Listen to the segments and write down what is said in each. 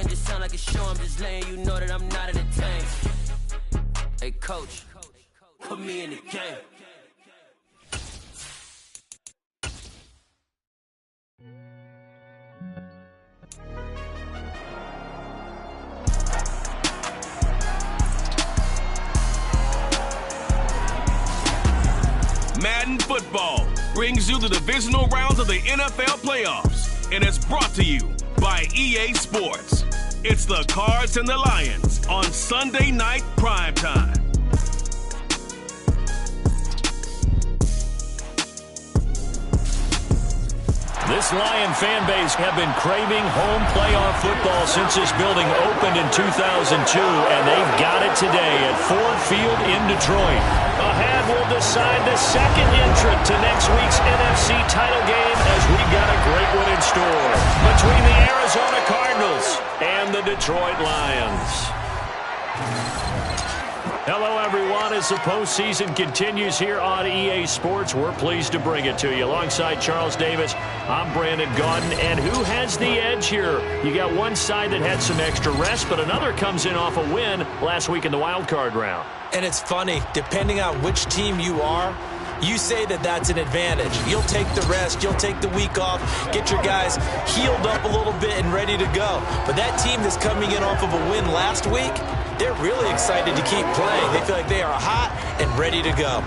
talking just sound like a show. I'm just letting you know that I'm not entertained. Hey, coach, put me in the game. Madden football brings you the divisional rounds of the NFL playoffs, and it's brought to you by EA Sports. It's the Cards and the Lions on Sunday night primetime. This Lion fan base have been craving home playoff football since this building opened in 2002, and they've got it today at Ford Field in Detroit. Ahead will decide the second entrant to next week's NFC title game, as we've got a great one in store between the Arizona Cardinals and the Detroit Lions. Hello, everyone. As the postseason continues here on EA Sports, we're pleased to bring it to you. Alongside Charles Davis, I'm Brandon Gaudin. And who has the edge here? You got one side that had some extra rest, but another comes in off a win last week in the wild card round. And it's funny, depending on which team you are, you say that that's an advantage. You'll take the rest, you'll take the week off, get your guys healed up a little bit and ready to go. But that team that's coming in off of a win last week, they're really excited to keep playing. They feel like they are hot and ready to go.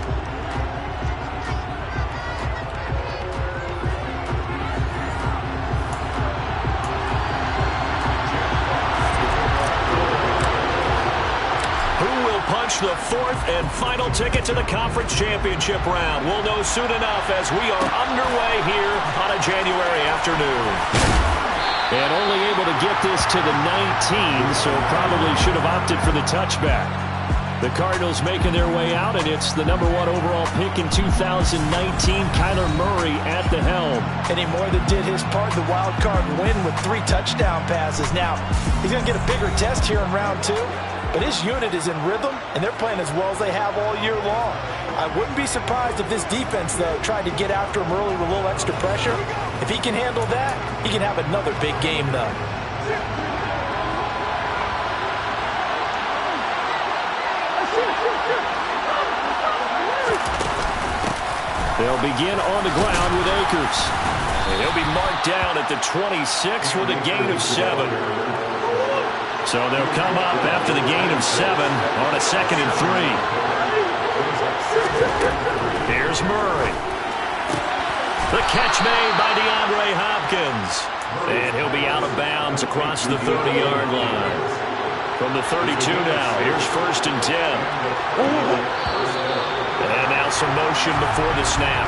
Punch the fourth and final ticket to the conference championship round. We'll know soon enough as we are underway here on a January afternoon. And only able to get this to the 19, so probably should have opted for the touchback. The Cardinals making their way out, and it's the #1 overall pick in 2019, Kyler Murray at the helm. And he more than did his part in the wild card win with 3 touchdown passes. Now, he's going to get a bigger test here in round 2. But his unit is in rhythm, and they're playing as well as they have all year long. I wouldn't be surprised if this defense, though, tried to get after him early with a little extra pressure. If he can handle that, he can have another big game, though. They'll begin on the ground with Akers. And he'll be marked down at the 26 with a gain of 7. So they'll come up after the gain of 7 on a 2nd and 3. Here's Murray. The catch made by DeAndre Hopkins. And he'll be out of bounds across the 30-yard line. From the 32 now, here's 1st and 10. And now some motion before the snap.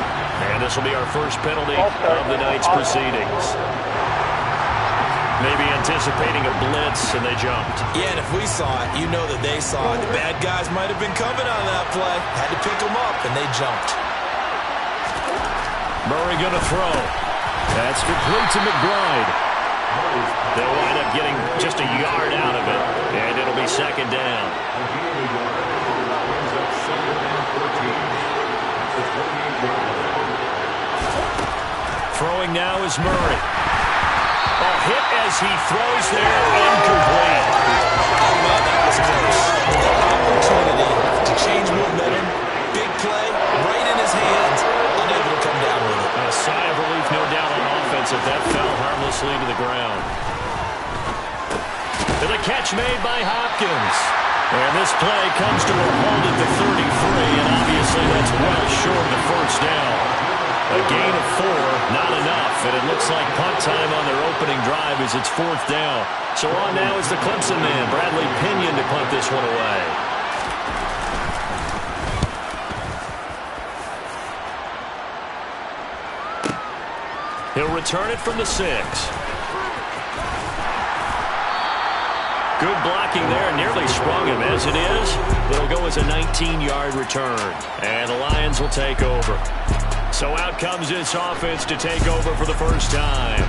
And this will be our first penalty of the night's proceedings. Maybe anticipating a blitz, and they jumped. Yeah, and if we saw it, you know that they saw it. The bad guys might have been coming on that play. Had to pick them up, and they jumped. Murray going to throw. That's complete to McBride. They'll wind up getting just a yard out of it, and it'll be 2nd down. Throwing now is Murray. A hit as he throws there, incomplete. Well, that was close. Opportunity to change momentum. Big play, right in his hands. Unable to come down with it. A sigh of relief, no doubt, on offense if that fell harmlessly to the ground. And the catch made by Hopkins. And this play comes to a halt at the 33, and obviously that's well short of the 1st down. A gain of 4, not enough, and it looks like punt time on their opening drive as it's 4th down. So on now is the Clemson man, Bradley Pinion, to punt this one away. He'll return it from the 6. Good blocking there, nearly sprung him. As it is, it'll go as a 19-yard return, and the Lions will take over. So out comes this offense to take over for the first time.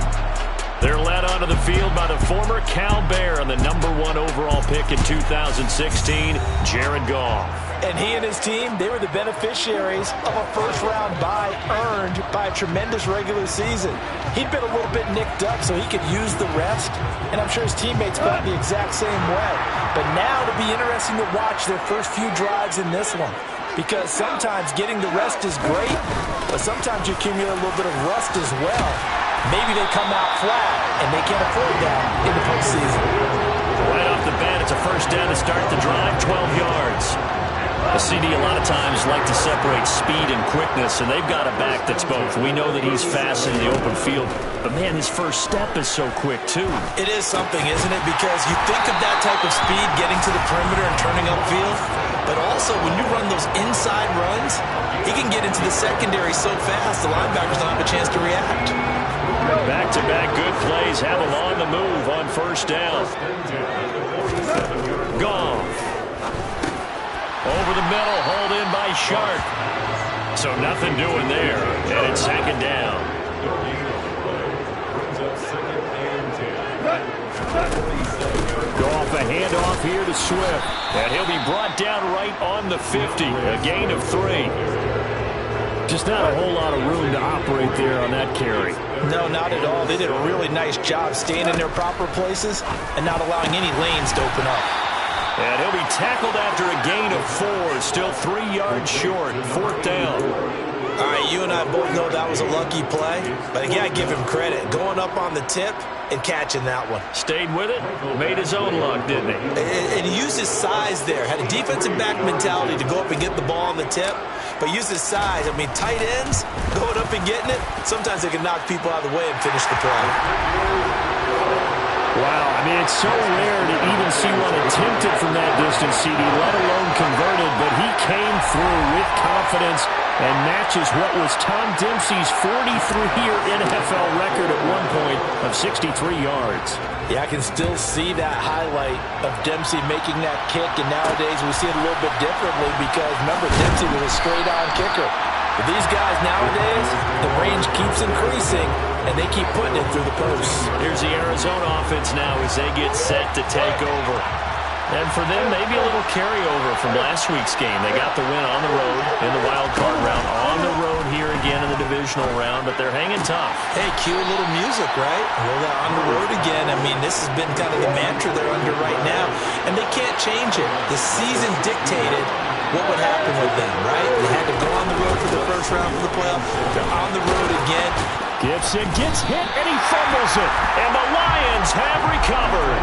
They're led onto the field by the former Cal Bear and the #1 overall pick in 2016, Jared Goff. And he and his team, they were the beneficiaries of a first-round bye earned by a tremendous regular season. He'd been a little bit nicked up so he could use the rest, and I'm sure his teammates felt the exact same way. But now it'll be interesting to watch their first few drives in this one, because sometimes getting the rest is great, but sometimes you accumulate a little bit of rust as well. Maybe they come out flat, and they can't afford that in the postseason. Right off the bat, it's a first down to start the drive, 12 yards. A CD a lot of times like to separate speed and quickness, and they've got a back that's both. We know that he's fast in the open field, but, man, his first step is so quick, too. It is something, isn't it? Because you think of that type of speed getting to the perimeter and turning upfield, but also when you run those inside runs, he can get into the secondary so fast the linebackers don't have a chance to react. Back-to-back good plays have him on the move on first down. Goff. Over the middle, hauled in by Sharp. So nothing doing there, and it's second down. Goff, a handoff here to Swift, and he'll be brought down right on the 50, a gain of 3. Just not a whole lot of room to operate there on that carry. No, not at all. They did a really nice job staying in their proper places and not allowing any lanes to open up. And he'll be tackled after a gain of 4, still 3 yards short, 4th down. All right, you and I both know that was a lucky play, but again, I give him credit. Going up on the tip and catching that one. Stayed with it, made his own luck, didn't he? And he used his size there. Had a defensive back mentality to go up and get the ball on the tip, but used his size. I mean, tight ends, going up and getting it, sometimes they can knock people out of the way and finish the play. Wow, I mean, it's so rare to even see one attempted from that distance, CD, let alone converted, but he came through with confidence and matches what was Tom Dempsey's 43-year NFL record at one point of 63 yards. Yeah, I can still see that highlight of Dempsey making that kick, and nowadays we see it a little bit differently because, remember, Dempsey was a straight-on kicker. But these guys nowadays, the range keeps increasing, and they keep putting it through the posts. Here's the Arizona offense now as they get set to take over. And for them, maybe a little carryover from last week's game. They got the win on the road in the wild card round, on the road here again in the divisional round, but they're hanging tough. Hey, cue a little music, right? Well, they're on the road again. I mean, this has been kind of the mantra they're under right now, and they can't change it. The season dictated what would happen with them, right? They had to go on the road for the first round for the playoff. They're on the road again. Gibson gets hit, and he fumbles it. And the Lions have recovered.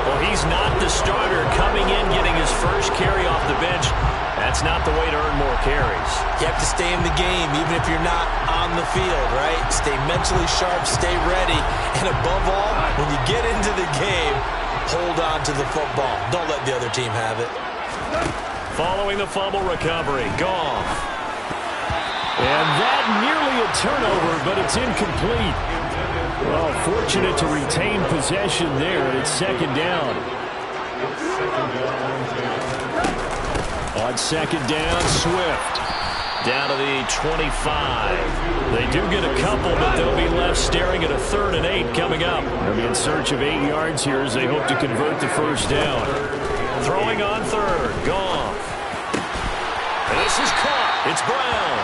Well, he's not the starter coming in, getting his first carry off the bench. That's not the way to earn more carries. You have to stay in the game, even if you're not on the field, right? Stay mentally sharp, stay ready. And above all, when you get into the game, hold on to the football. Don't let the other team have it. Following the fumble recovery, Goff. And that nearly a turnover, but it's incomplete. Well, fortunate to retain possession there. It's second down. On second down, Swift. Down to the 25. They do get a couple, but they'll be left staring at a 3rd and 8 coming up. They'll be in search of 8 yards here as they hope to convert the first down. Throwing on 3rd, Goff. And this is caught. It's Brown.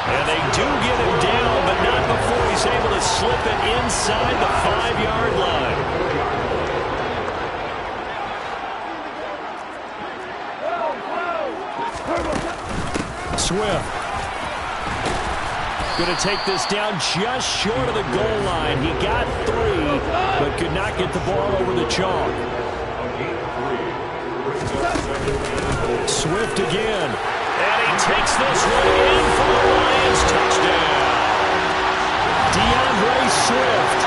And they do get him down, but not before he's able to slip it inside the 5-yard line. Swift. Going to take this down just short of the goal line. He got 3, but could not get the ball over the chalk. Swift again. And he takes this one in for the Lions touchdown. DeAndre Swift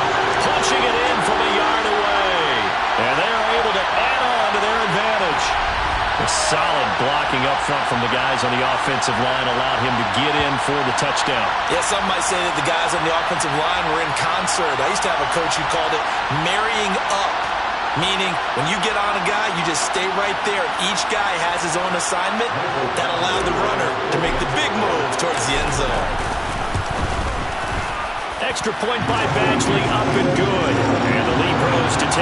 punching it in from a yard away. And they're able to add on to their advantage. A solid blocking up front from the guys on the offensive line allowed him to get in for the touchdown. Yeah, some might say that the guys on the offensive line were in concert. I used to have a coach who called it marrying up. Meaning, when you get on a guy, you just stay right there. Each guy has his own assignment. That allowed the runner to make the big move towards the end zone. extra point by Badgley up and good. And the lead grows to 10-0.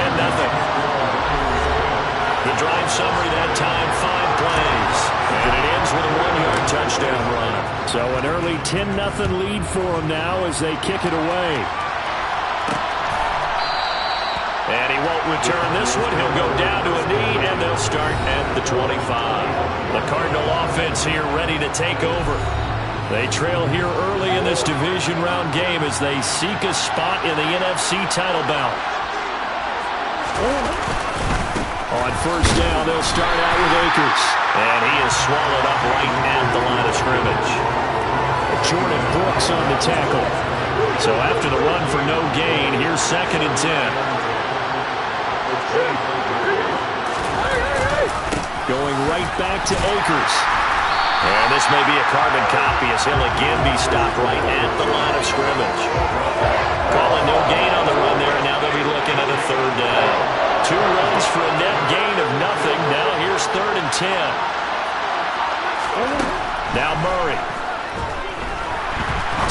The drive summary that time, 5 plays. And it ends with a 1-yard touchdown run. So an early 10-0 lead for them now as they kick it away. And he won't return this one. He'll go down to a knee, and they'll start at the 25. The Cardinal offense here ready to take over. They trail here early in this division round game as they seek a spot in the NFC title bout. On first down, they'll start out with Akers. And he is swallowed up right at the line of scrimmage. Jordan Brooks on the tackle. So after the run for no gain, here's 2nd and 10. Going right back to Akers. And this may be a carbon copy as he'll again be stopped right at the line of scrimmage. Calling no gain on the run there, and now they'll be looking at a 3rd down. 2 runs for a net gain of nothing. Now here's 3rd and 10. Now Murray.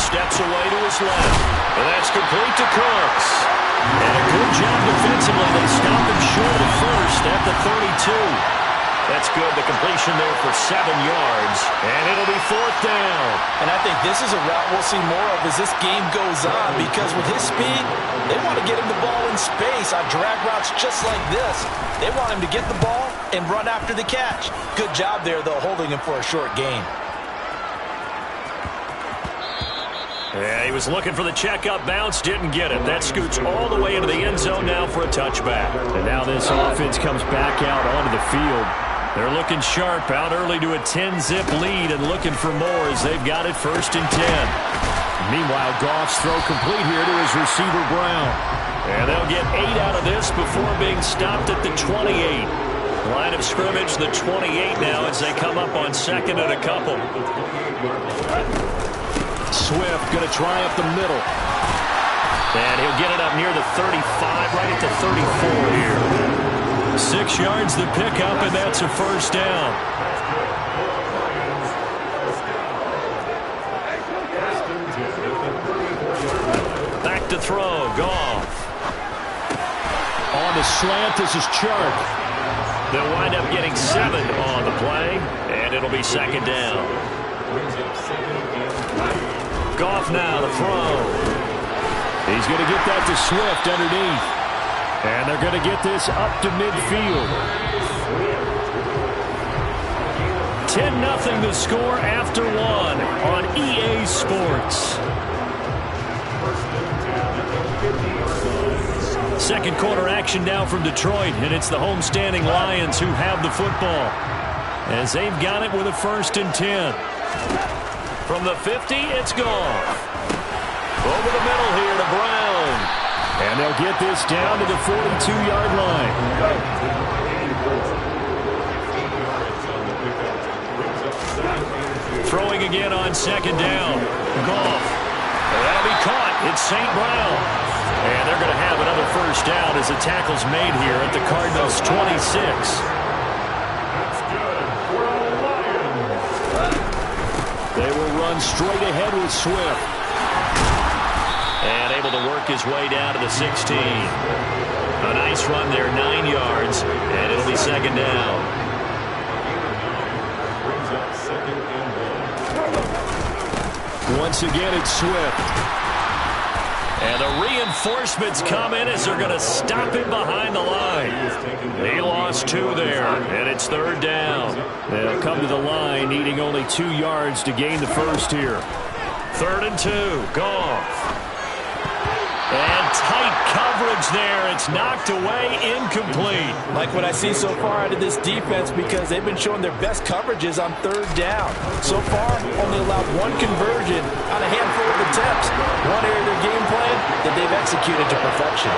Steps away to his left. And that's complete to Cooks. And a good job defensively. They stop him short of first at the 32. That's good. The completion there for 7 yards. And it'll be 4th down. And I think this is a route we'll see more of as this game goes on, because with his speed, they want to get him the ball in space on drag routes just like this. They want him to get the ball and run after the catch. Good job there, though, holding him for a short gain. Yeah, he was looking for the check-up bounce, didn't get it. That scoots all the way into the end zone now for a touchback. And now this offense comes back out onto the field. They're looking sharp, out early to a 10-zip lead and looking for more as they've got it 1st and 10. Meanwhile, Goff's throw complete here to his receiver, Brown. And they'll get 8 out of this before being stopped at the 28. Line of scrimmage, the 28 now as they come up on 2nd and a couple. Swift going to try up the middle. And he'll get it up near the 35, right at the 34 here. 6 yards the pickup, and that's a 1st down. Back to throw, Goff. On the slant, this is Chark. They'll wind up getting 7 on the play, and it'll be 2nd down. Goff now, the throw. He's going to get that to Swift underneath. And they're going to get this up to midfield. 10-0 the score after 1 on EA Sports. 2nd quarter action now from Detroit, and it's the homestanding Lions who have the football, as they've got it with a 1st and 10. From the 50, it's Goff. Over the middle here to Brown. And they'll get this down to the 42-yard line. Throwing again on 2nd down. Goff. That'll be caught. It's St. Brown. And they're going to have another 1st down as the tackle's made here at the Cardinals' 26. They will run straight ahead with Swift. And able to work his way down to the 16. A nice run there, 9 yards, and it'll be 2nd down. Once again, it's Swift. And the reinforcements come in as they're going to stop him behind the line. He lost 2 there, and it's 3rd down. They'll come to the line, needing only 2 yards to gain the 1st here. 3rd and 2, Goff. And tight coverage there. It's knocked away, incomplete. Like what I see so far out of this defense, because they've been showing their best coverages on 3rd down. So far, only allowed 1 conversion on a handful of attempts. One area of their game plan that they've executed to perfection.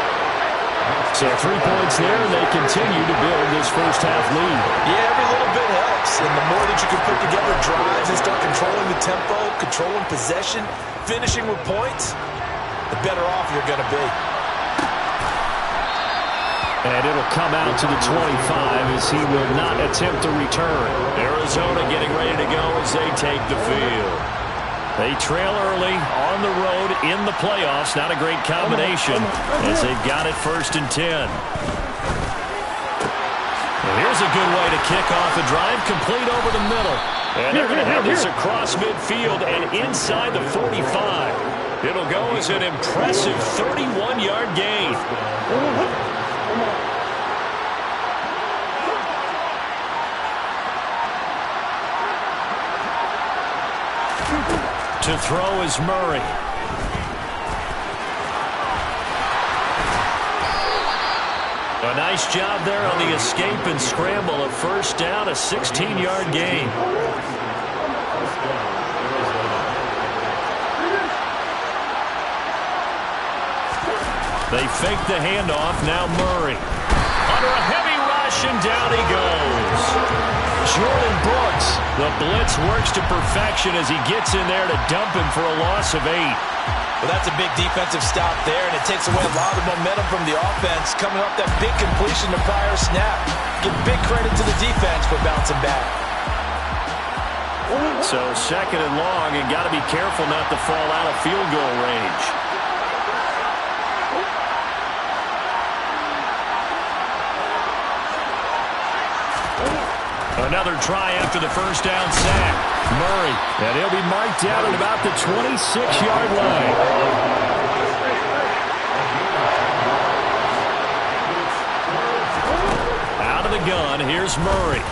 So 3 points there, and they continue to build this 1st half lead. Yeah, every little bit helps. And the more that you can put together drives and start controlling the tempo, controlling possession, finishing with points, the better off you're going to be. And it'll come out to the 25 as he will not attempt to return. Arizona getting ready to go as they take the field. They trail early on the road in the playoffs. Not a great combination as they've got it 1st and 10. And here's a good way to kick off a drive, complete over the middle. And they're going to have this across midfield and inside the 45. It'll go as an impressive 31-yard gain. To throw is Murray. A nice job there on the escape and scramble. A 1st down, a 16-yard gain. They fake the handoff. Now Murray. Under a heavy rush, and down he goes. Jordan Brooks. The blitz works to perfection as he gets in there to dump him for a loss of 8. Well, that's a big defensive stop there, and it takes away a lot of momentum from the offense. Coming off that big completion the prior snap. Give big credit to the defense for bouncing back. So 2nd and long, and got to be careful not to fall out of field goal range. Another try after the 1st down sack. Murray, and he'll be marked down at about the 26-yard line. Out of the gun, here's Murray.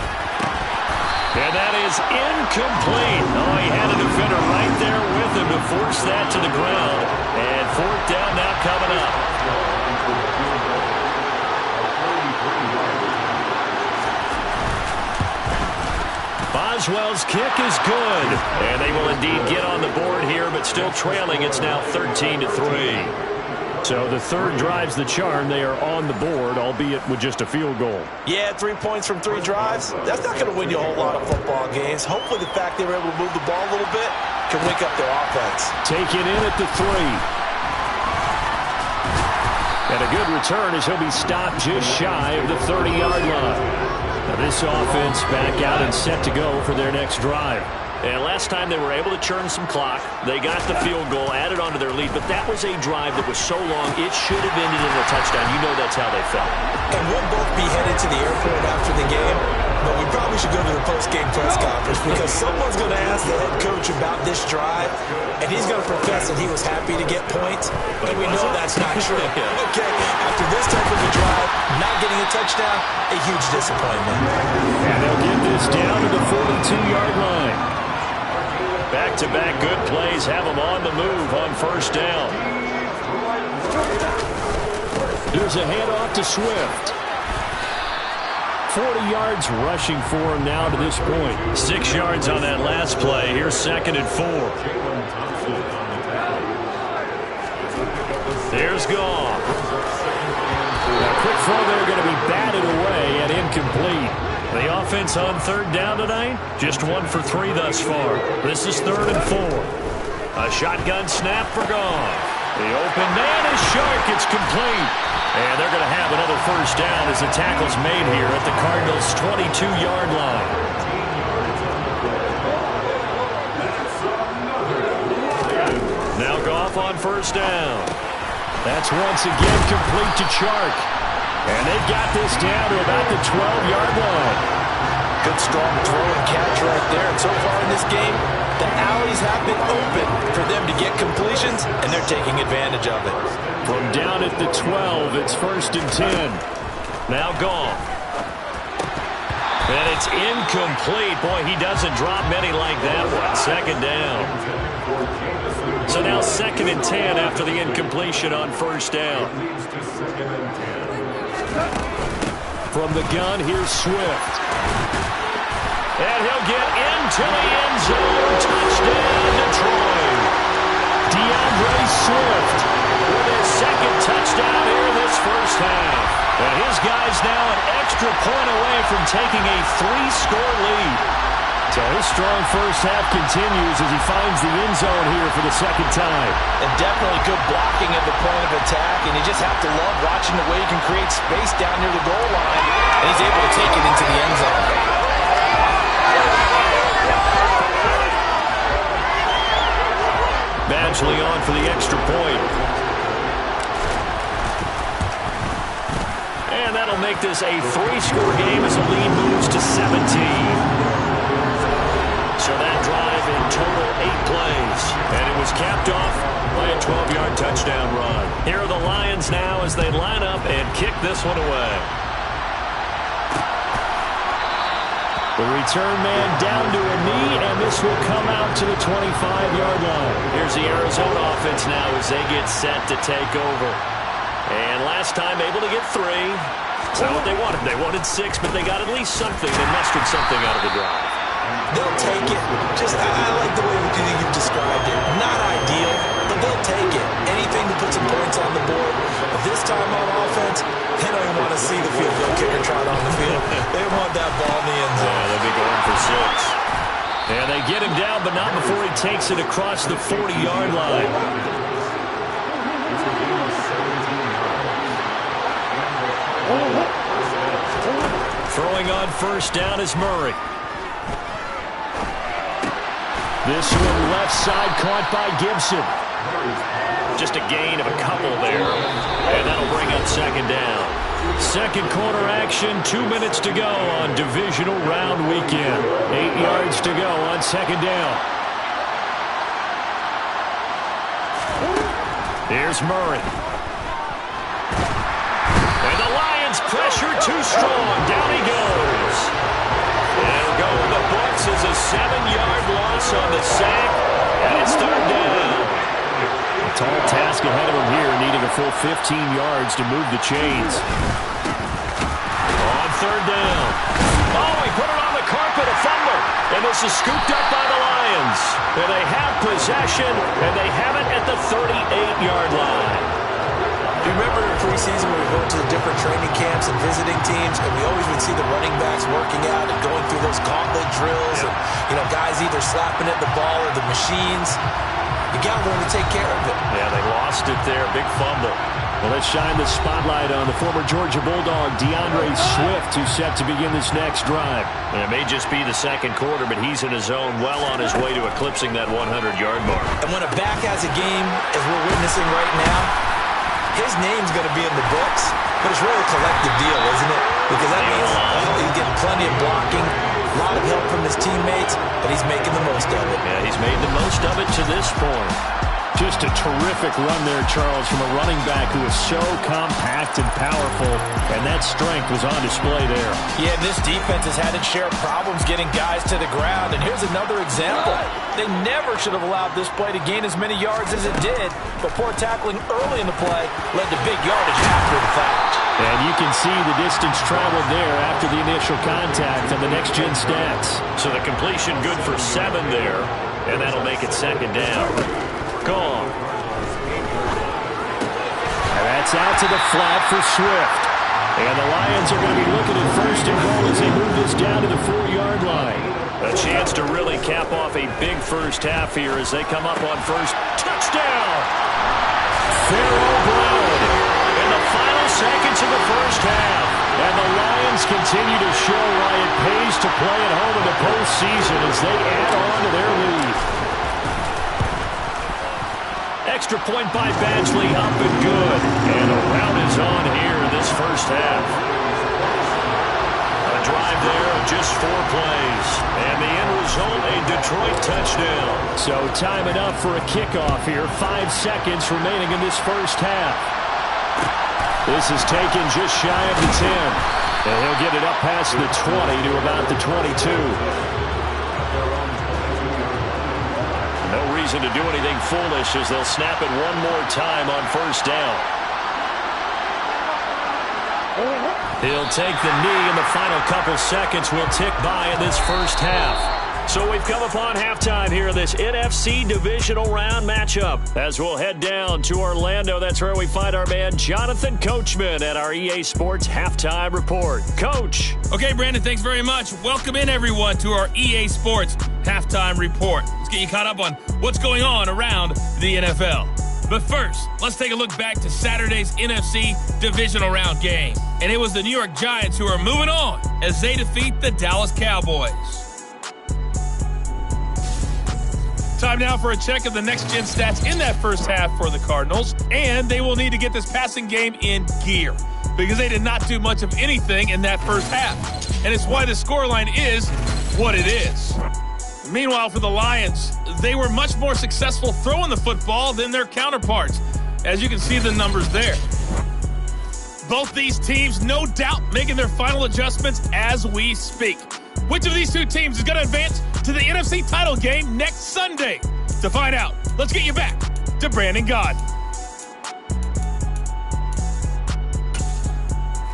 And that is incomplete. Oh, he had a defender right there with him to force that to the ground. And 4th down now coming up. Boswell's kick is good. And they will indeed get on the board here, but still trailing. It's now 13-3. So the 3rd drives the charm. They are on the board, albeit with just a field goal. Yeah, 3 points from 3 drives. That's not going to win you a whole lot of football games. Hopefully the fact they were able to move the ball a little bit can wake up their offense. Take it in at the 3. And a good return as he'll be stopped just shy of the 30-yard line. Now this offense back out and set to go for their next drive. And last time they were able to churn some clock. They got the field goal, added on to their lead, but that was a drive that was so long it should have ended in a touchdown. You know that's how they felt. And we'll both be headed to the airport after the game, but we probably should go to the post-game press conference because someone's going to ask the head coach about this drive, and he's going to profess that he was happy to get points, and we know that's not true. Okay, after this type of a drive, not getting a touchdown, a huge disappointment. And they'll get this down to the 42-yard line. Back-to-back good plays have them on the move on 1st down. Here's a handoff to Swift. 40 yards rushing for him now to this point. 6 yards on that last play. Here's 2nd and 4. There's Goff. A quick throw there going to be batted away and incomplete. The offense on 3rd down tonight, just 1 for 3 thus far. This is 3rd and 4. A shotgun snap for Goff. The open man is Shark. It's complete. And they're going to have another 1st down as the tackle's made here at the Cardinals' 22-yard line. Now Goff on 1st down. That's once again complete to Chark. And they've got this down to about the 12-yard line. Good strong throw and catch right there. And so far in this game, the alleys have been open for them to get completions, and they're taking advantage of it. From down at the 12, it's 1st and 10. Now Goff. And it's incomplete. Boy, he doesn't drop many like that one. 2nd down. So now 2nd and 10 after the incompletion on 1st down. From the gun, here's Swift. And he'll get into the end zone. Touchdown, Detroit. DeAndre Swift with his 2nd touchdown here in this 1st half. And his guy's now an extra point away from taking a 3-score lead. So his strong 1st half continues as he finds the end zone here for the 2nd time. And definitely good blocking at the point of attack, and you just have to love watching the way he can create space down near the goal line, and he's able to take it into the end zone. Badgley on for the extra point. And that'll make this a 3-score game as the lead moves to 17. So that drive in total 8 plays. And it was capped off by a 12-yard touchdown run. Here are the Lions now as they line up and kick this one away. The return man down to a knee, and this will come out to the 25-yard line. Here's the Arizona offense now as they get set to take over. And last time able to get 3. That's not what they wanted. They wanted 6, but they got at least something. They mustered something out of the drive. They'll take it. I like the way you've described it. Not ideal, but they'll take it. Anything to put some points on the board. But this time on offense, they don't even want to see the field goal kicker trot on the field. They want that ball in the end zone. Yeah, they'll be going for 6. And they get him down, but not before he takes it across the 40-yard line. Throwing on first down is Murray. This one left side caught by Gibson. Just a gain of a couple there. And that'll bring up second down. Second quarter action, 2 minutes to go on divisional round weekend. 8 yards to go on second down. Here's Murray. And the Lions pressure too strong. Down he goes. And it'll go in the books as a 7-yard loss on the sack. And it's third down. A tall task ahead of him here, needing a full 15 yards to move the chains. On third down. Oh, he put it on the carpet, a fumble. And this is scooped up by the Lions. And they have possession, and they have it at the 38-yard line. Do you remember in preseason when we go to the different training camps and visiting teams, and we always would see the running backs working out and going through those gauntlet drills, and guys either slapping at the ball or the machines. You got to learn to take care of it. Yeah, they lost it there. Big fumble. Well, let's shine the spotlight on the former Georgia Bulldog, DeAndre Swift, who's set to begin this next drive. And it may just be the second quarter, but he's in his zone, well on his way to eclipsing that 100-yard mark. And when a back has a game, as we're witnessing right now, his name's going to be in the books, but it's really a collective deal, isn't it? Because that means he's getting plenty of blocking, a lot of help from his teammates, but he's making the most of it. Yeah, he's made the most of it to this point. Just a terrific run there, Charles, from a running back who is so compact and powerful, and that strength was on display there. Yeah, and this defense has had its share of problems getting guys to the ground, and here's another example. They never should have allowed this play to gain as many yards as it did, but poor tackling early in the play led to big yardage after the fact. And you can see the distance traveled there after the initial contact on the next-gen stats. So the completion good for 7 there, and that'll make it second down. Gone. And that's out to the flat for Swift. And the Lions are going to be looking at first and goal as they move this down to the 4-yard line. A chance to really cap off a big first half here as they come up on first. Touchdown! Pharaoh Brown in the final seconds of the first half. And the Lions continue to show why it pays to play at home in the postseason as they add on to their lead. Extra point by Badgley, up and good. And a rout is on here in this first half. A drive there of just 4 plays. And the end result, a Detroit touchdown. So time enough for a kickoff here. 5 seconds remaining in this first half. This is taken just shy of the 10. And he'll get it up past the 20 to about the 22. No reason to do anything foolish as they'll snap it one more time on first down. He'll take the knee, and the final couple seconds will tick by in this first half. So we've come upon halftime here in this NFC divisional round matchup. As we'll head down to Orlando, that's where we find our man Jonathan Coachman at our EA Sports Halftime Report. Coach. Okay, Brandon, thanks very much. Welcome in, everyone, to our EA Sports Halftime Report. Let's get you caught up on what's going on around the NFL. But first, let's take a look back to Saturday's NFC divisional round game. And it was the New York Giants who are moving on as they defeat the Dallas Cowboys. Time now for a check of the next-gen stats in that first half for the Cardinals, and they will need to get this passing game in gear because they did not do much of anything in that first half, and it's why the scoreline is what it is. Meanwhile, for the Lions, they were much more successful throwing the football than their counterparts, as you can see the numbers there. Both these teams, no doubt, making their final adjustments as we speak. Which of these two teams is going to advance to the NFC title game next Sunday? To find out, let's get you back to Brandon Gaudin.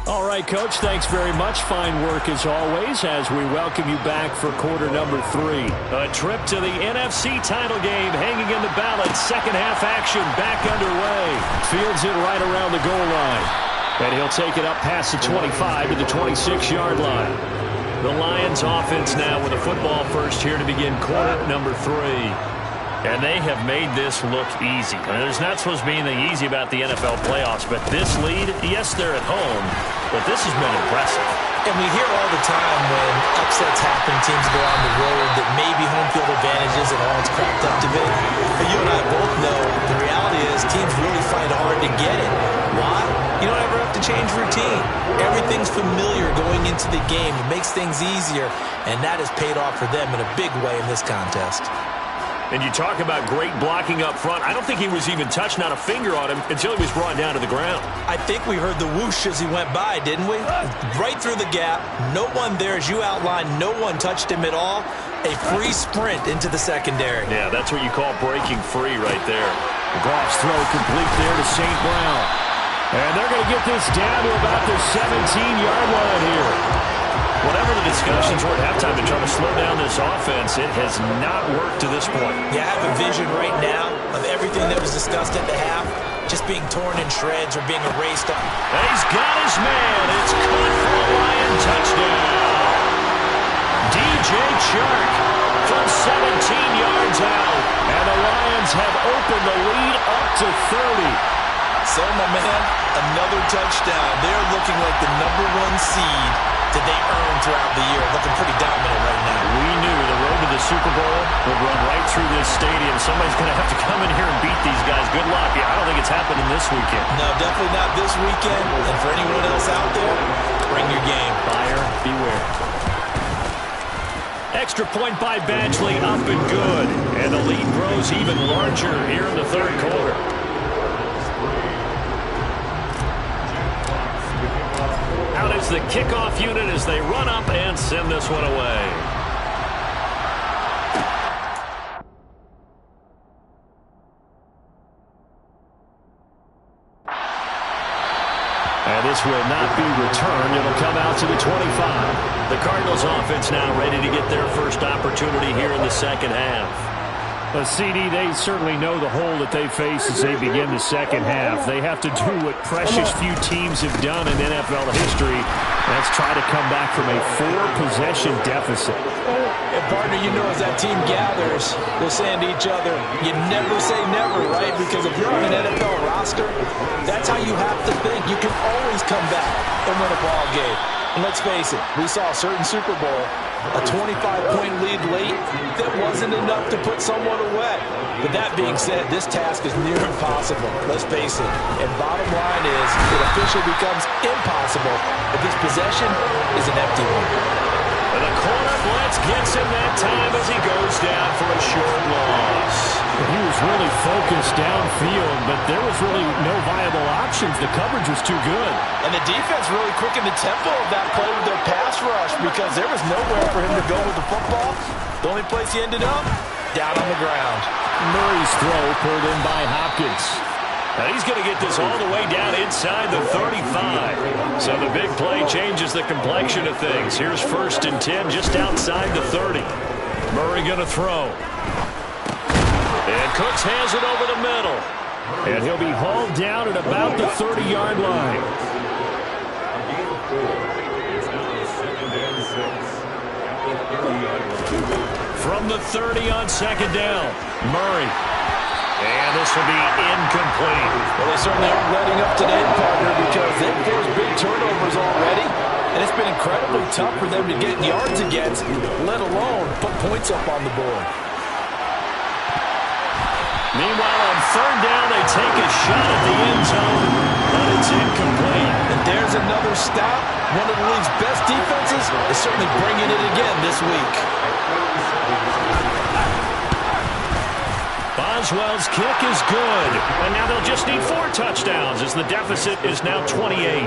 All right, Coach, thanks very much. Fine work as always as we welcome you back for quarter number 3. A trip to the NFC title game hanging in the balance. Second half action back underway. Fields it right around the goal line. And he'll take it up past the 25 to the 26-yard line. The Lions offense now with a football first here to begin quarter number 3. And they have made this look easy. I mean, there's not supposed to be anything easy about the NFL playoffs, but this lead, yes, they're at home, but this has been impressive. And we hear all the time when upsets happen, teams go on the road, that maybe home field advantage isn't all it's cracked up to be. But you and I both know the reality is teams really fight hard to get it. Why? You don't ever have to change routine. Everything's familiar going into the game. It makes things easier, and that has paid off for them in a big way in this contest. And you talk about great blocking up front. I don't think he was even touched, not a finger on him, until he was brought down to the ground. I think we heard the whoosh as he went by, didn't we? Right through the gap. No one there, as you outlined. No one touched him at all. A free sprint into the secondary. Yeah, that's what you call breaking free right there. Goff's throw complete there to St. Brown. And they're going to get this down to about the 17-yard line here. Whatever the discussions were at halftime to try to slow down this offense, it has not worked to this point. Yeah, I have a vision right now of everything that was discussed at the half just being torn in shreds or being erased. And he's got his man. It's caught for a Lion touchdown. DJ Chark from 17 yards out. And the Lions have opened the lead up to 30. So, my man, another touchdown. They're looking like the #1 seed that they earned throughout the year. Looking pretty dominant right now. We knew the road to the Super Bowl would run right through this stadium. Somebody's going to have to come in here and beat these guys. Good luck. I don't think it's happening this weekend. No, definitely not this weekend. And for anyone else out there, bring your game. Buyer, beware. Extra point by Badgley, up and good. And the lead grows even larger here in the third quarter. Out is the kickoff unit as they run up and send this one away. And this will not be returned. It'll come out to the 25. The Cardinals offense now ready to get their first opportunity here in the second half. CD, they certainly know the hole that they face as they begin the second half. They have to do what precious few teams have done in NFL history. That's try to come back from a 4-possession deficit. And partner, you know, as that team gathers, they're saying to each other, you never say never, right? Because if you're on an NFL roster, that's how you have to think. You can always come back and win a ball game. And let's face it, we saw a certain Super Bowl, a 25-point lead late that wasn't enough to put someone away. But that being said, this task is near impossible. Let's face it. And bottom line is, it officially becomes impossible if this possession is an empty one. And the corner blitz gets him that time as he goes down for a short loss. He was really focused downfield, but there was really no viable options. The coverage was too good. And the defense really quickened the tempo of that play with their pass rush because there was nowhere for him to go with the football. The only place he ended up, down on the ground. Murray's throw pulled in by Hopkins. And he's going to get this all the way down inside the 35. So the big play changes the complexion of things. Here's 1st and 10 just outside the 30. Murray going to throw. And Cooks has it over the middle. And he'll be hauled down at about the 30-yard line. From the 30 on 2nd down, Murray. And this will be incomplete. Well, they certainly aren't letting up today, partner, because they've forced big turnovers already. And it's been incredibly tough for them to get yards against, let alone put points up on the board. Meanwhile, on third down, they take a shot at the end zone, but it's incomplete. And there's another stop. One of the league's best defenses is certainly bringing it again this week. Boswell's kick is good. And now they'll just need 4 touchdowns as the deficit is now 28.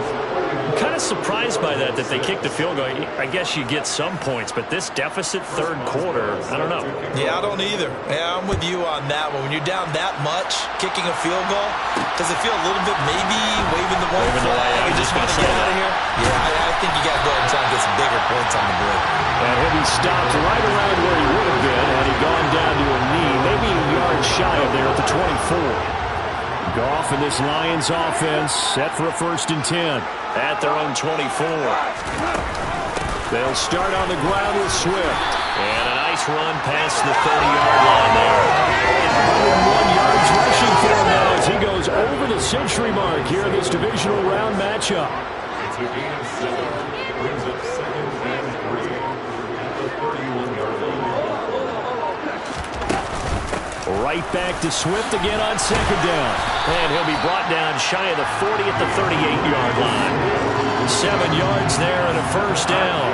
I'm kind of surprised by that they kicked the field goal. I guess you get some points, but this deficit third quarter, I don't know. Yeah, I don't either. Yeah, I'm with you on that one. When you're down that much, kicking a field goal, does it feel a little bit maybe waving the white flag? You just want to get out of here? Yeah, I think you got to go ahead and try and get some bigger points on the board. And he'll be stopped right around where he would have been had he gone down to a knee, maybe a yard shy of there at the 24. Goff and this Lions offense set for a 1st and 10 at their own 24. They'll start on the ground with Swift. And a nice run past the 30-yard line there. 101 yards rushing for him now as he goes over the century mark here in this divisional round matchup. Right back to Swift again on 2nd down. And he'll be brought down shy of the 40 at the 38-yard line. 7 yards there and a 1st down.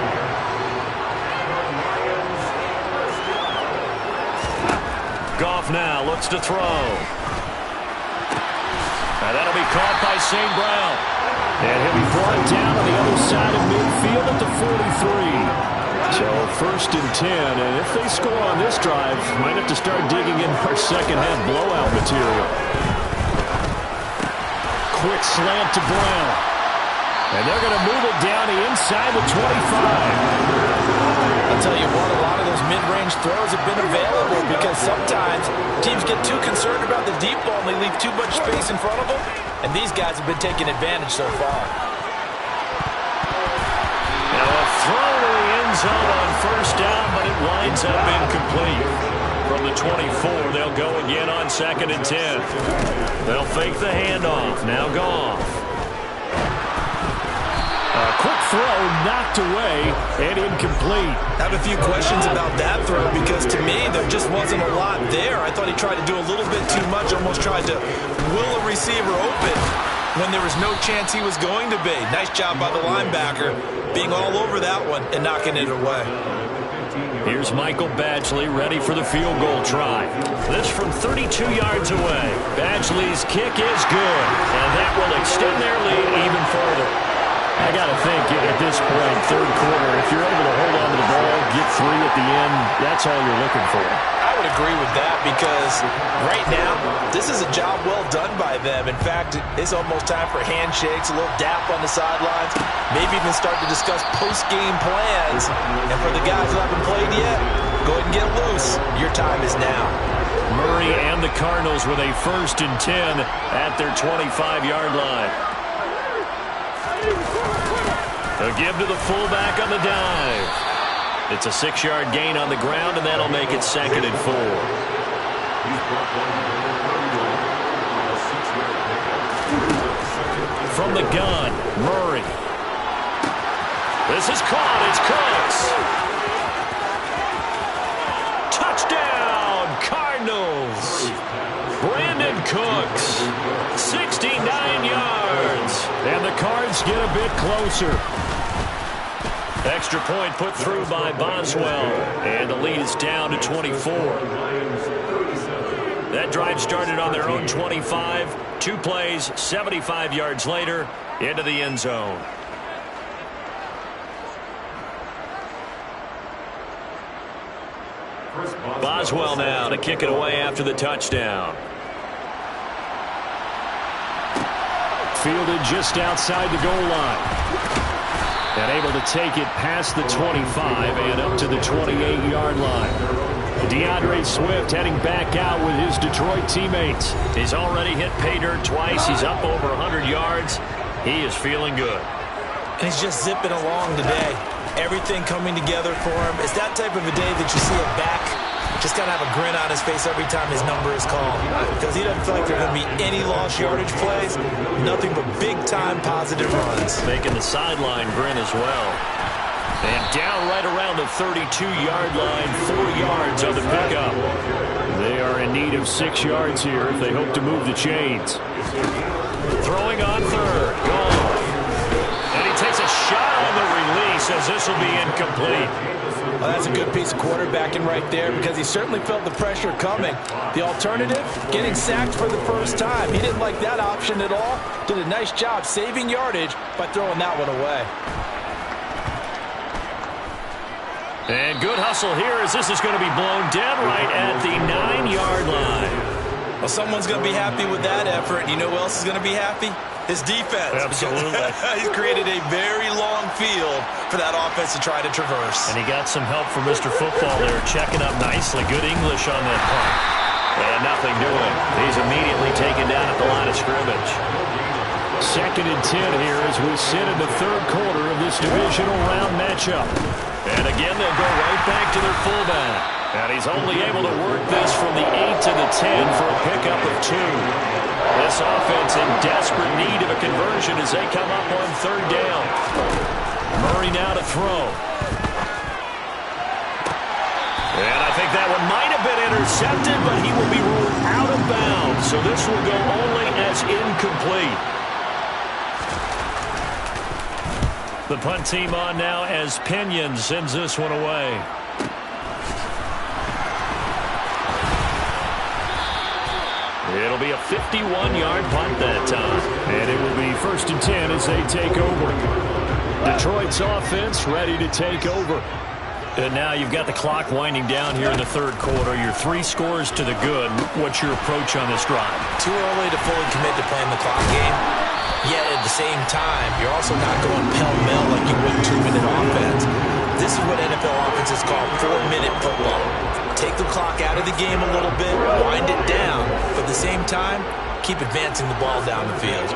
Goff now looks to throw. And that'll be caught by St. Brown. And he'll be brought down on the other side of midfield at the 43. So 1st and 10, and if they score on this drive, might have to start digging in our second-half blowout material. Quick slant to Brown. And they're going to move it down the inside the 25. I'll tell you what, a lot of those mid-range throws have been available because sometimes teams get too concerned about the deep ball and they leave too much space in front of them, and these guys have been taking advantage so far. Now a throw to the end zone on 1st down, but it winds up incomplete. From the 24, they'll go again on 2nd and 10. They'll fake the handoff. Now Goff. A quick throw knocked away and incomplete. I have a few questions about that throw because to me there just wasn't a lot there. I thought he tried to do a little bit too much, almost tried to will a receiver open when there was no chance he was going to be. Nice job by the linebacker being all over that one and knocking it away. Here's Michael Badgley ready for the field goal try. This from 32 yards away. Badgley's kick is good, and that will extend their lead even further. I got to think at this point, third quarter, if you're able to hold on to the ball, get 3 at the end, that's all you're looking for. I would agree with that because right now, this is a job well done by them. In fact, it's almost time for handshakes, a little dap on the sidelines, maybe even start to discuss post-game plans. And for the guys who haven't played yet, go ahead and get loose. Your time is now. Murray and the Cardinals with a 1st and 10 at their 25-yard line. A give to the fullback on the dive. It's a 6-yard gain on the ground, and that'll make it 2nd and 4. From the gun, Murray. This is caught. It's Cooks. Touchdown, Cardinals. Brandon Cooks, 69 yards. And the Cards get a bit closer. Extra point put through by Boswell. And the lead is down to 24. That drive started on their own 25. 2 plays, 75 yards later, into the end zone. Boswell now to kick it away after the touchdown. Fielded just outside the goal line. And able to take it past the 25 and up to the 28-yard line. DeAndre Swift heading back out with his Detroit teammates. He's already hit pay dirt twice. He's up over 100 yards. He is feeling good. And he's just zipping along today. Everything coming together for him. It's that type of a day that you see a back just got to have a grin on his face every time his number is called. Because he doesn't feel like there are going to be any lost yardage plays. Nothing but big-time positive runs. Making the sideline grin as well. And down right around the 32-yard line, 4 yards on the pickup. They are in need of 6 yards here if they hope to move the chains. Throwing on third. Gone. And he takes a shot on the release as this will be incomplete. Well, that's a good piece of quarterbacking right there because he certainly felt the pressure coming. The alternative, getting sacked for the first time. He didn't like that option at all. Did a nice job saving yardage by throwing that one away. And good hustle here as this is going to be blown dead right at the 9-yard line. Well, someone's going to be happy with that effort. You know who else is going to be happy? His defense. Absolutely. He's created a very long field for that offense to try to traverse. And he got some help from Mr. Football there, checking up nicely. Good English on that punt. And nothing doing. He's immediately taken down at the line of scrimmage. 2nd and 10 here as we sit in the 3rd quarter of this divisional round matchup. And again, they'll go right back to their fullback. And he's only able to work this from the 8 to the 10 for a pickup of 2. This offense in desperate need of a conversion as they come up on 3rd down. Murray now to throw. And I think that one might have been intercepted, but he will be ruled out of bounds. So this will go only as incomplete. The punt team on now as Pinion sends this one away. It'll be a 51-yard punt that time. And it will be 1st and 10 as they take over. Detroit's offense ready to take over. And now you've got the clock winding down here in the 3rd quarter. You're 3 scores to the good. What's your approach on this drive? Too early to fully commit to playing the clock game. Yet at the same time, you're also not going pell-mell like you would 2-minute offense. This is what NFL offenses call 4-minute football. Take the clock out of the game a little bit, wind it down, but at the same time, keep advancing the ball down the field.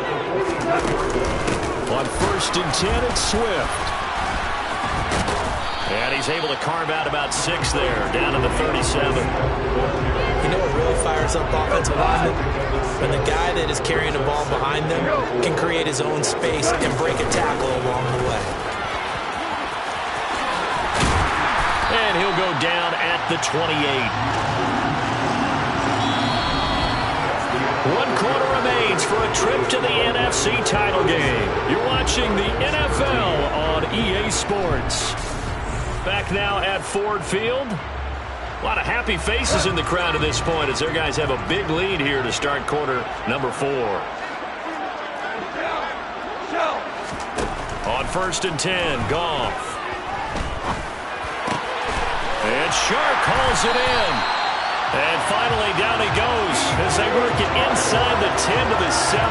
On 1st and 10, it's Swift. And he's able to carve out about 6 there, down to the 37. You know what really fires up offensive linemen? When the guy that is carrying the ball behind them can create his own space and break a tackle along the way. And he'll go down at the 28. 1 quarter remains for a trip to the NFC title game. You're watching the NFL on EA Sports. Back now at Ford Field. A lot of happy faces in the crowd at this point as their guys have a big lead here to start quarter number 4. On 1st and 10, Goff. And Shark hauls it in. And finally down he goes as they work it inside the 10 to the 7.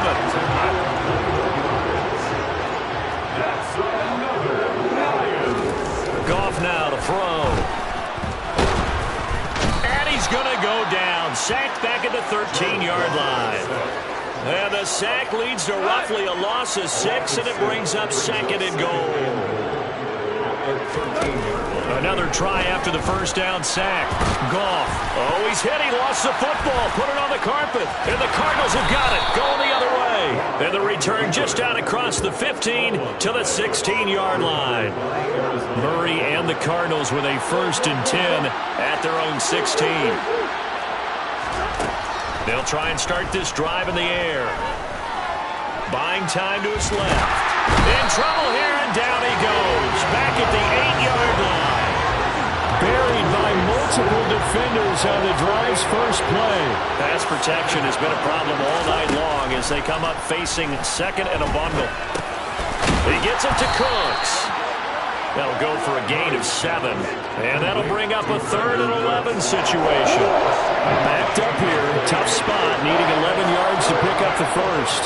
Goff now to throw. Going to go down. Sacked back at the 13-yard line. And the sack leads to roughly a loss of 6, and it brings up 2nd and goal. Another try after the 1st down sack. Goff. Oh, he's hit. He lost the football. Put it on the carpet. And the Cardinals have got it. Going the other way. And the return just out across the 15 to the 16-yard line. Murray and the Cardinals with a 1st and 10 at their own 16. They'll try and start this drive in the air. Buying time to his left. In trouble here, and down he goes. Back at the 8-yard line. Buried by multiple defenders on the drive's first play. Pass protection has been a problem all night long as they come up facing 2nd and a bundle. He gets it to Cooks. That'll go for a gain of 7. And that'll bring up a 3rd and 11 situation. Backed up here. Tough spot. Needing 11 yards to pick up the 1st.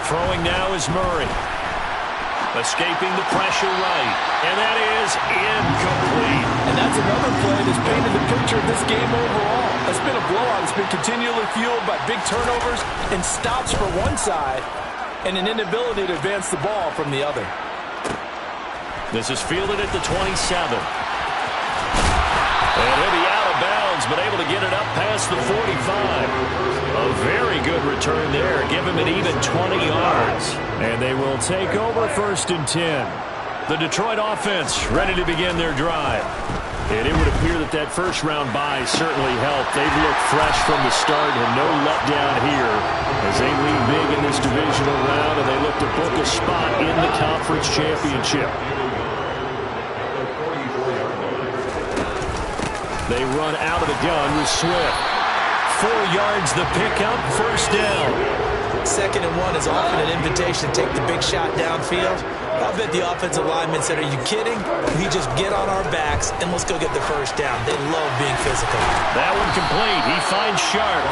Throwing now is Murray. Escaping the pressure right. And that is incomplete. And that's another play that's painted the picture of this game overall. It's been a blowout. It's been continually fueled by big turnovers and stops for one side and an inability to advance the ball from the other. This is fielded at the 27. And he'll be out of bounds, but able to get it up past the 45. A very good return there. Give him an even 20 yards. And they will take over 1st and 10. The Detroit offense ready to begin their drive. And it would appear that that first round bye certainly helped. They've looked fresh from the start and no letdown here as they lead big in this divisional round and they look to book a spot in the conference championship. They run out of the gun with Swift. 4 yards the pickup, first down. 2nd and 1 is often an invitation to take the big shot downfield. I bet the offensive lineman said, are you kidding? We just get on our backs and let's go get the first down. They love being physical. That one complete. He finds Sharp.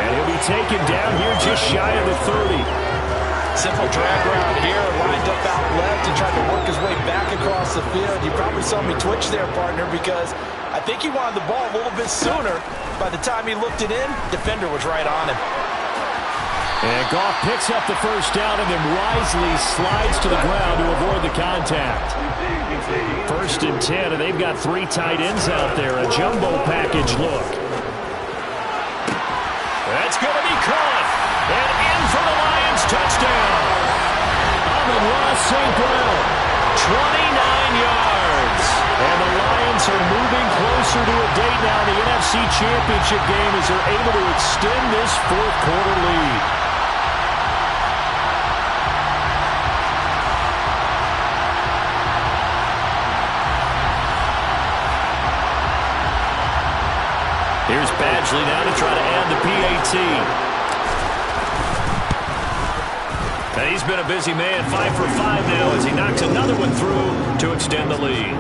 And he'll be taken down here just shy of the 30. Simple drag route here, lined up out left and tried to work his way back across the field. You probably saw me twitch there, partner, because I think he wanted the ball a little bit sooner. By the time he looked it in, defender was right on him. And Goff picks up the first down and then wisely slides to the ground to avoid the contact. 1st and 10, and they've got 3 tight ends out there. A jumbo package look. That's going to be caught. And in for the Lions, touchdown. Amon-Ra St. Brown, 29 yards. And the Lions are moving closer to a date now in the NFC Championship game as they're able to extend this 4th quarter lead. Here's Badgley now to try to add the PAT. And he's been a busy man, 5 for 5 now as he knocks another one through to extend the lead.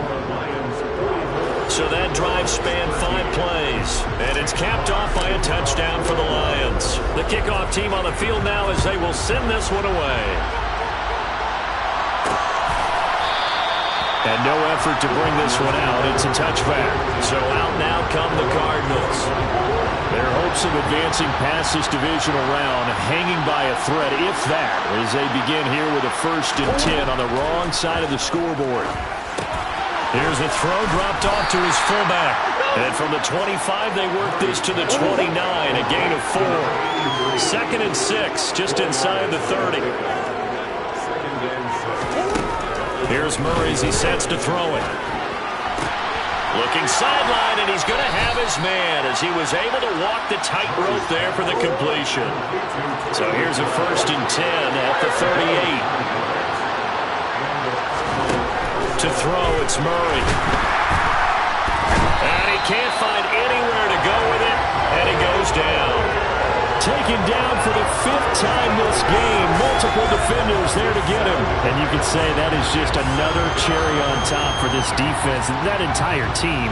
So that drive spanned 5 plays, and it's capped off by a touchdown for the Lions. The kickoff team on the field now as they will send this one away. And no effort to bring this one out. It's a touchback. So out now come the Cardinals. Their hopes of advancing past this divisional round hanging by a thread, if that, as they begin here with a 1st and 10 on the wrong side of the scoreboard. Here's a throw dropped off to his fullback. And from the 25, they work this to the 29, a gain of 4. 2nd and 6, just inside the 30. Here's Murray as he sets to throw it. Looking sideline, and he's going to have his man as he was able to walk the tightrope there for the completion. So here's a 1st and 10 at the 38. To throw, it's Murray. And he can't find anywhere to go with it, and he goes down. Taken down for the 5th time this game. Multiple defenders there to get him. And you could say that is just another cherry on top for this defense and that entire team.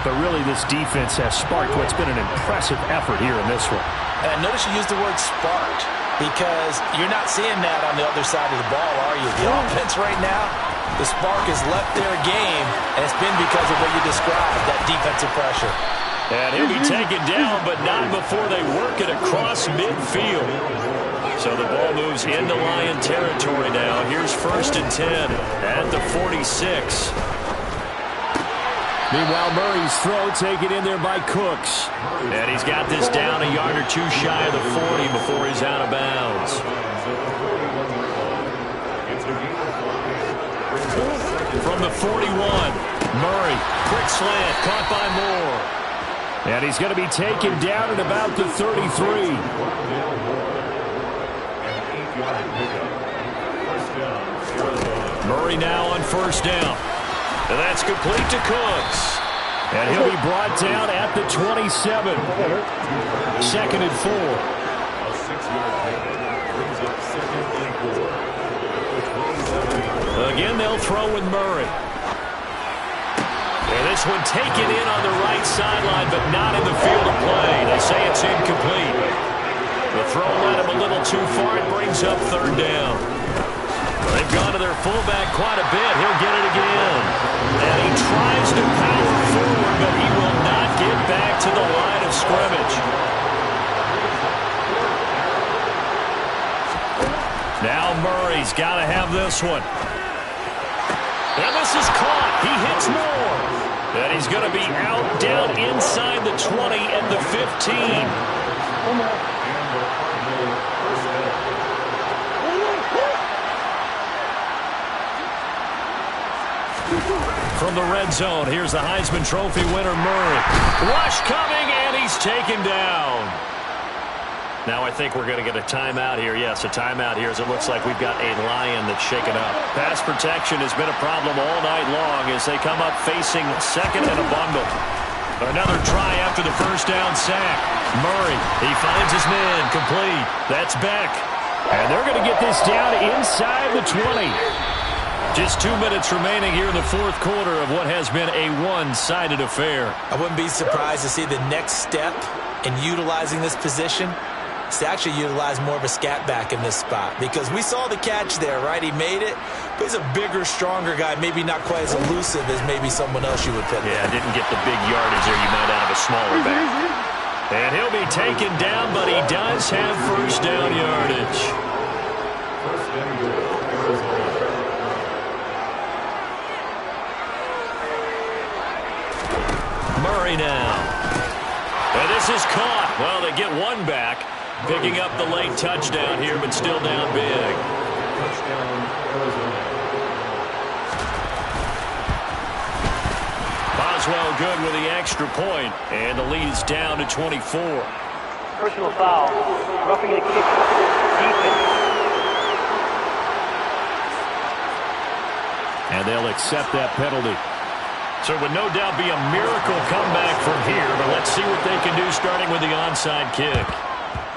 But really, this defense has sparked what's been an impressive effort here in this one. And notice you use the word sparked because you're not seeing that on the other side of the ball, are you? The offense right now, the spark has left their game, and it's been because of what you described, that defensive pressure. And he'll be taken down, but not before they work it across midfield. So the ball moves into Lion territory now. Here's 1st and 10 at the 46. Meanwhile, Murray's throw taken in there by Cooks. And he's got this down a yard or 2 shy of the 40 before he's out of bounds. From the 41, Murray, quick slant, caught by Moore. And he's going to be taken down at about the 33. Murray now on 1st down. And that's complete to Cooks. And he'll be brought down at the 27. 2nd and 4. Again, they'll throw with Murray. And this one taken in on the right sideline, but not in the field of play. They say it's incomplete. The throw led him a little too far. It brings up 3rd down. They've gone to their fullback quite a bit. He'll get it again. And he tries to power forward, but he will not get back to the line of scrimmage. Now Murray's got to have this one. And this is caught. He hits Moore. And he's going to be out down inside the 20 and the 15. the red zone. Here's the Heisman Trophy winner, Murray. Rush coming, and he's taken down. Now I think we're going to get a timeout here. Yes, a timeout here as it looks like we've got a Lion that's shaken up. Pass protection has been a problem all night long as they come up facing second and a bundle. Another try after the first down sack. Murray, he finds his man, complete. That's Beck. And they're going to get this down inside the 20. Just 2 minutes remaining here in the fourth quarter of what has been a one-sided affair. I wouldn't be surprised to see the next step in utilizing this position is to actually utilize more of a scat back in this spot, because we saw the catch there, right? He made it, but he's a bigger, stronger guy, maybe not quite as elusive as maybe someone else you would pick. Yeah, didn't get the big yardage there you might out of a smaller back. And he'll be taken down, but he does have first down yardage. Murray now. And this is caught. Well, they get one back. Picking up the late touchdown here, but still down big. Boswell good with the extra point, and the lead is down to 24. Personal foul. Roughing the kick. Defense. And they'll accept that penalty. So it would no doubt be a miracle comeback from here, but let's see what they can do starting with the onside kick.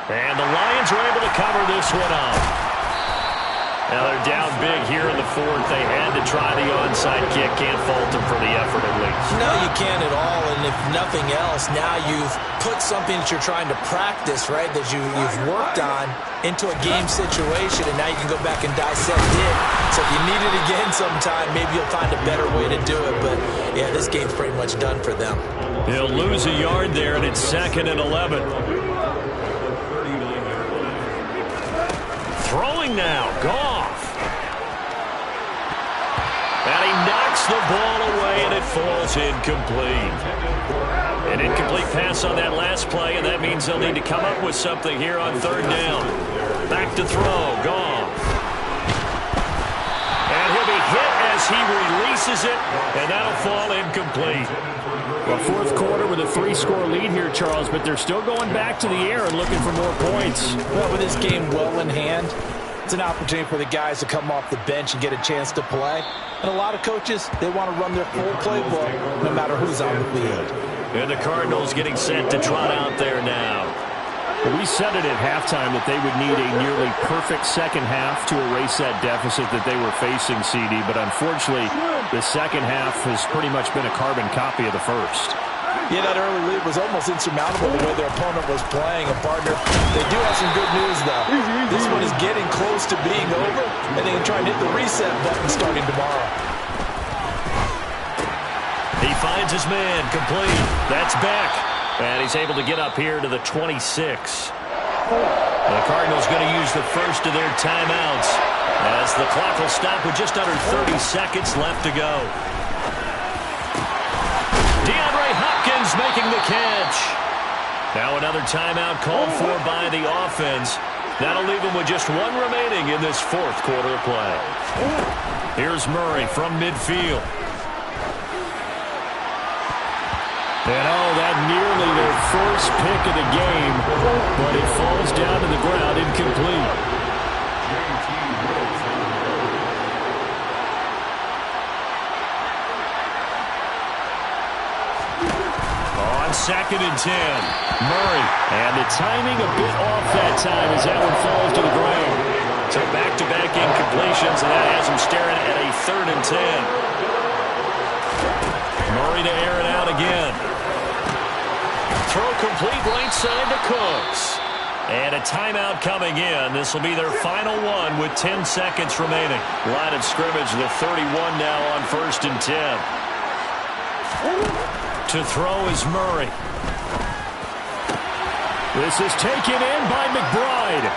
And the Lions are able to cover this one up. Now they're down big here in the fourth. They had to try the onside kick. Can't fault them for the effort at least. No, you can't at all. And if nothing else, now you've put something that you're trying to practice, right, that you've worked on into a game situation, and now you can go back and dissect it. So if you need it again sometime, maybe you'll find a better way to do it. But, yeah, this game's pretty much done for them. He'll lose a yard there, and it's 2nd and 11. Throwing now, Goff. And he knocks the ball away, and it falls incomplete. An incomplete pass on that last play, and that means they'll need to come up with something here on third down. Back to throw, Goff. And he'll be hit as he releases it, and that'll fall incomplete. Well, fourth quarter with a 3-score lead here, Charles, but they're still going back to the air and looking for more points. Well, with this game well in hand, it's an opportunity for the guys to come off the bench and get a chance to play. And a lot of coaches, they want to run their full playbook no matter who's on the field. And the Cardinals getting set to trot out there now. Well, we said it at halftime that they would need a nearly perfect second half to erase that deficit that they were facing, CD. But unfortunately, the second half has pretty much been a carbon copy of the first. Yeah, that early lead was almost insurmountable the way their opponent was playing. A partner, they do have some good news, though. This one is getting close to being over, and they can try and hit the reset button starting tomorrow. He finds his man, complete. That's Beck. And he's able to get up here to the 26. The Cardinals going to use the first of their timeouts as the clock will stop with just under 30 seconds left to go. DeAndre Hopkins making the catch. Now another timeout called for by the offense. That'll leave them with just one remaining in this fourth quarter of play. Here's Murray from midfield. And, that nearly their first pick of the game, but it falls down to the ground incomplete. On 2nd and 10, Murray. And the timing a bit off that time as that one falls to the ground. So back-to-back incompletions, and that has him staring at a 3rd and 10. Murray to air it out again. Throw complete right side to Cooks. And a timeout coming in. This will be their final one with 10 seconds remaining. Line of scrimmage, the 31 now on 1st and 10. To throw is Murray. This is taken in by McBride.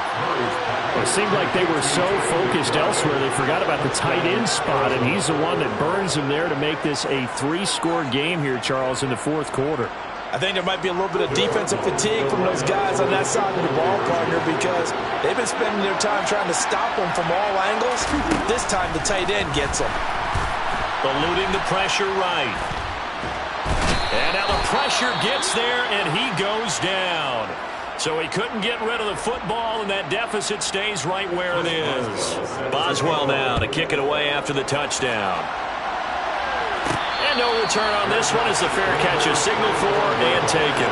It seemed like they were so focused elsewhere, they forgot about the tight end spot, and he's the one that burns them there to make this a 3-score game here, Charles, in the fourth quarter. I think there might be a little bit of defensive fatigue from those guys on that side of the ball, partner, because they've been spending their time trying to stop them from all angles. This time the tight end gets them. eluding the pressure right. And now the pressure gets there, and he goes down. So he couldn't get rid of the football, and that deficit stays right where it is. Boswell now to kick it away after the touchdown. And no return on this one as the fair catch is signaled for and taken.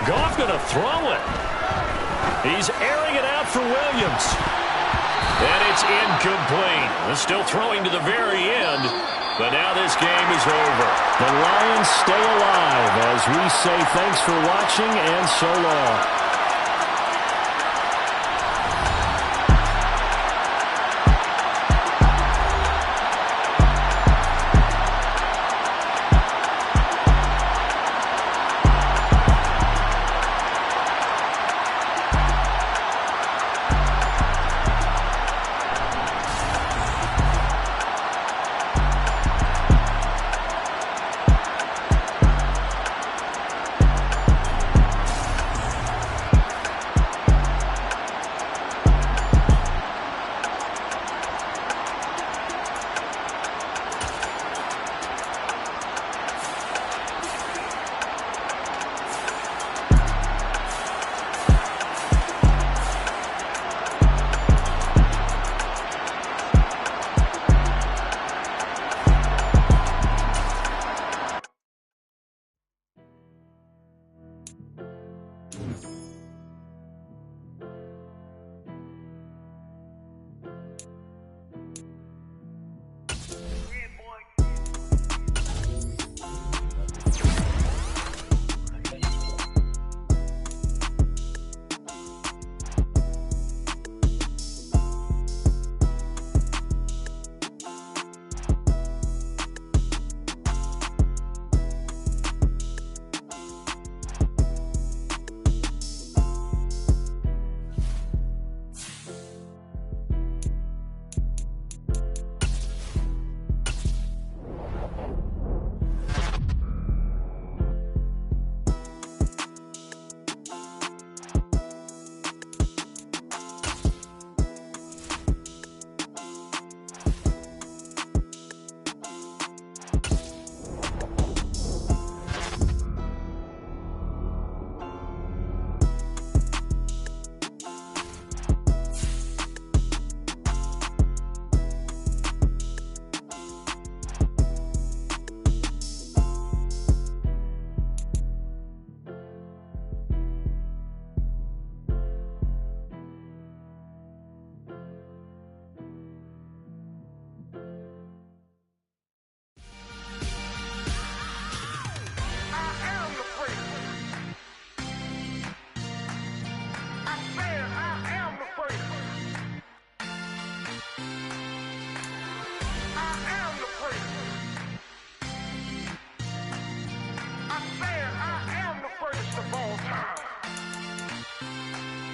Goff going to throw it. He's airing it out for Williams. And it's incomplete. They're still throwing to the very end, but now this game is over. The Lions stay alive as we say thanks for watching and so long.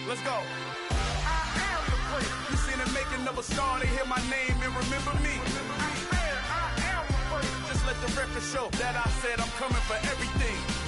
Let's go. I am the place. You seen the making of a star, they hear my name and remember me. I am the place. Just let the record show that I said I'm coming for everything.